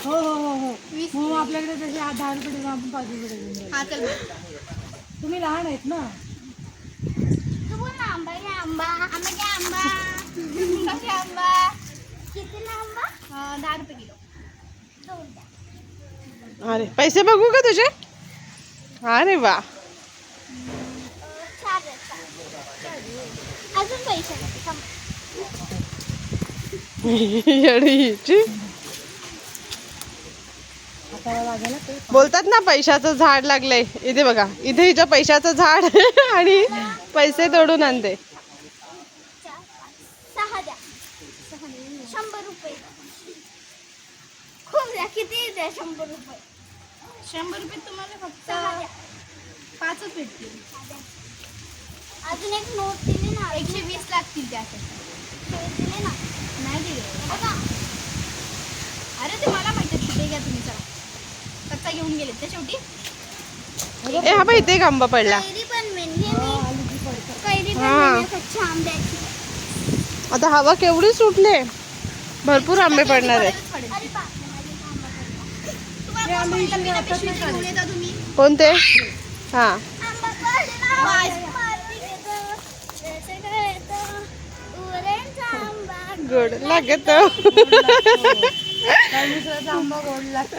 हो हो हो हो मग आपल्याकडे तसे 10 रुपये देऊन आपण 5 रुपये देऊन हा चल तुम्ही लहान आहेत ना. तू बोल ना आंबा घ्या आंबा आंबा घ्या आंबा कसे आंबा किती आंबा 10 रुपये किलो. अरे पैसे बघू का तुझे. अरे वा अजून पैसे येडीची. बोलतात ना पैशाचं झाड लागलंय. इथे बघा इथे हिच्या पैशाचं झाड आणि पैसे तोडून आणते. 6 द्या 100 रुपये खूप द्या. किती द्या 100 रुपये. 100 रुपये तुम्हाला फक्त 5च भेटतील. अजून एक नोट दिली ना 120 लागतील त्यासाठी दिले ना. नाही दिले बघा. अरे ते मला माहिती आहे. घ्या तुम्ही चला कच्चा घेऊन गेले ते शेवटी. ए हा बाई इथे एक आंबा पडला. कैरी पण मेनली कैरी पण कच्च्या आंब्याची. आता हवा केवढी सुटले. भरपूर आंबे पडणार आहेत. कोणते. हा गोड लागत. आंबा गोड लागतो.